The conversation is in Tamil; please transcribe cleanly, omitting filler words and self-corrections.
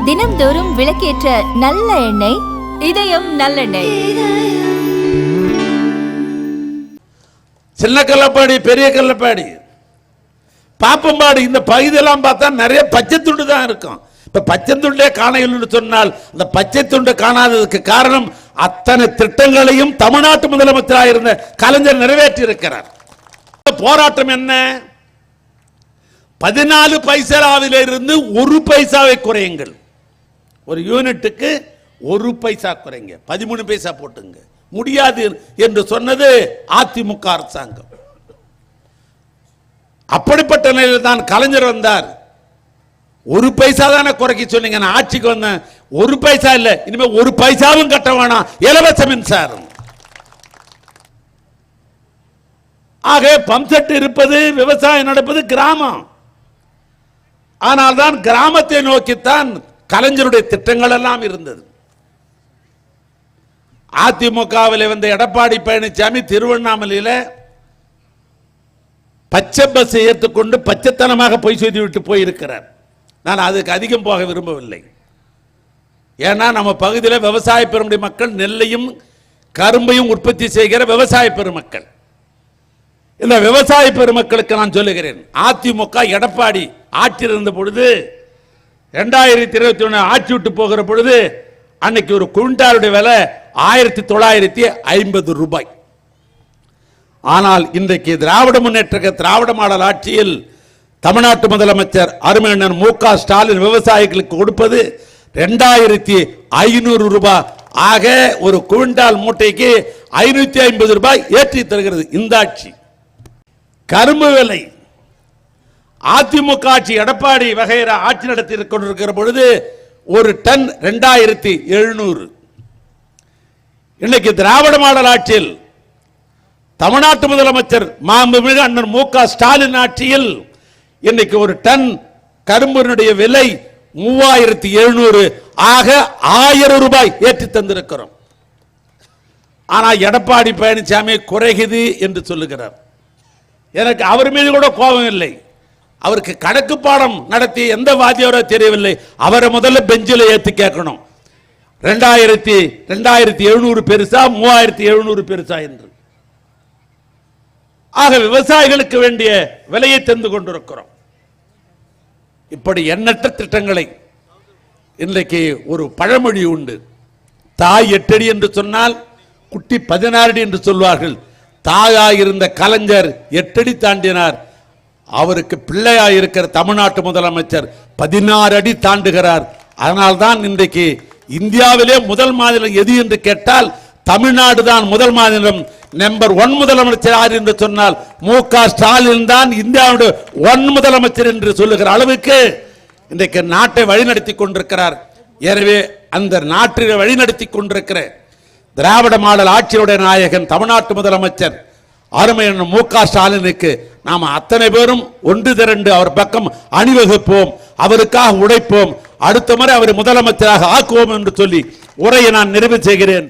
தினம்தோறும் விளக்கேற்ற நல்ல எண்ணெய் இதயம் நல்லெண்ணெய். சின்ன கல்லப்பாடி, பெரிய கல்லப்பாடி, பாப்பம்பாடி, இந்த பகுதியெல்லாம் பார்த்தா நிறைய பச்சை துண்டு தான் இருக்கும். இப்ப பச்சை துண்டே காணையில் சொன்னால் அந்த பச்சை துண்டு காணாததுக்கு காரணம் அத்தனை திட்டங்களையும் தமிழ்நாட்டு முதலமைச்சராக இருந்த கலைஞர் நிறைவேற்றி இருக்கிறார். போராட்டம் என்ன? 14 பைசாவிலிருந்து 1 பைசாவை குறையுங்கள். ஒரு யூனிட்டுக்கு 1 பைசா குறைங்க, 13 பைசா போட்டுங்க. முடியாது என்று சொன்னது அதிமுக அரசாங்கம். அப்படிப்பட்ட நிலையில் தான் கலைஞர் வந்தார். 1 பைசா தானே குறைக்க சொன்னீங்க, நான் ஆட்சிக்கு வந்தேன். 1 பைசா இல்ல, இனிமே 1 பைசாவும் கட்ட வேணாம், இலவச மின்சாரம். ஆக பம்ப் இருப்பது, விவசாயம் நடப்பது கிராமம். ஆனால் தான் கிராமத்தை நோக்கித்தான் கலைஞருடைய திட்டங்கள் எல்லாம் இருந்தது. அதிமுகவில் வந்த எடப்பாடி பழனிசாமி திருவண்ணாமலையில் பச்சை பஸ் ஏற்றுக்கொண்டு பச்சைத்தனமாக பொய் சொல்லி விட்டு போயிருக்கிறார். நான் அதுக்கு அதிகம் போக விரும்பவில்லை. ஏன்னா நம்ம பகுதியில் விவசாய பெருமுடைய மக்கள் நெல்லையும் கரும்பையும் உற்பத்தி செய்கிற விவசாய பெருமக்கள். இந்த விவசாய பெருமக்களுக்கு நான் சொல்லுகிறேன், அதிமுக எடப்பாடி ஆட்சியில் இருந்த பொழுது 2021 ஆட்சி விட்டு போகிற பொழுது அன்னைக்கு ஒரு குவிண்டாலுடைய விலை 1950 ரூபாய். ஆனால் இன்றைக்கு திராவிட முன்னேற்ற திராவிட மாடல் ஆட்சியில் தமிழ்நாட்டு முதலமைச்சர் அருமையண்ணன் மு.க. ஸ்டாலின் விவசாயிகளுக்கு கொடுப்பது 2500 ரூபாய். ஆக ஒரு குவிண்டால் மூட்டைக்கு 550 ரூபாய் ஏற்றி தருகிறது இந்த ஆட்சி. கரும்பு விலை அதிமுக ஆட்சி எடப்பாடி வகையற ஆட்சி நடத்தி கொண்டிருக்கிற பொழுது ஒரு டன் 2700. இன்னைக்கு திராவிட மாடல் ஆட்சியில் தமிழ்நாட்டு முதலமைச்சர் மாண்புமிகு அண்ணன் மு.க. ஸ்டாலின் ஆட்சியில் இன்னைக்கு ஒரு டன் கரும்பினுடைய விலை 3700. ஆக 1000 ரூபாய் ஏற்றி தந்திருக்கிறோம். ஆனால் எடப்பாடி பழனிசாமி குறைகுது என்று சொல்லுகிறார். எனக்கு அவர் மீது கூட கோபம் இல்லை. அவருக்கு கணக்கு பாடம் நடத்தி எந்த வாத்தியாரோ தெரியவில்லை. அவரை முதல்ல பெஞ்சில் ஏற்றி கேட்கணும், 2700 பெருசா 3700 பெருசா என்று. ஆக விவசாயிகளுக்கு வேண்டிய விலையை தந்து கொண்டிருக்கிறோம். இப்படி எண்ணற்ற திட்டங்களை. இன்றைக்கு ஒரு பழமொழி உண்டு, தாய் 8 அடி என்று சொன்னால் குட்டி 16 அடி என்று சொல்வார்கள். தாயாயிருந்த கலைஞர் 8 அடி தாண்டினார். அவருக்கு பிள்ளையாயிருக்கிற தமிழ்நாட்டு முதலமைச்சர் 16 அடி தாண்டுகிறார். அதனால்தான் இன்றைக்கு இந்தியாவிலே முதல் மாநிலம் எது என்று கேட்டால் தமிழ்நாடு தான் முதல் மாநிலம். நம்பர் 1 முதலமைச்சர் யார் என்று சொன்னால் மு.க. ஸ்டாலின் தான் இந்தியாவுடைய 1 முதலமைச்சர் என்று சொல்லுகிற அளவுக்கு இன்றைக்கு நாட்டை வழிநடத்தி கொண்டிருக்கிறார். எனவே அந்த நாட்டை வழிநடத்தி கொண்டிருக்கிற திராவிட மாடல் ஆட்சியுடைய நாயகன் தமிழ்நாட்டு முதலமைச்சர் அருமையான மு.க. ஸ்டாலினுக்கு நாம் அத்தனை பேரும் ஒன்று திரண்டு அவர் பக்கம் அணிவகுப்போம், அவருக்காக உழைப்போம், அடுத்த முறை அவர் முதலமைச்சராக ஆக்குவோம் என்று சொல்லி உரையை நான் நிறைவு செய்கிறேன்.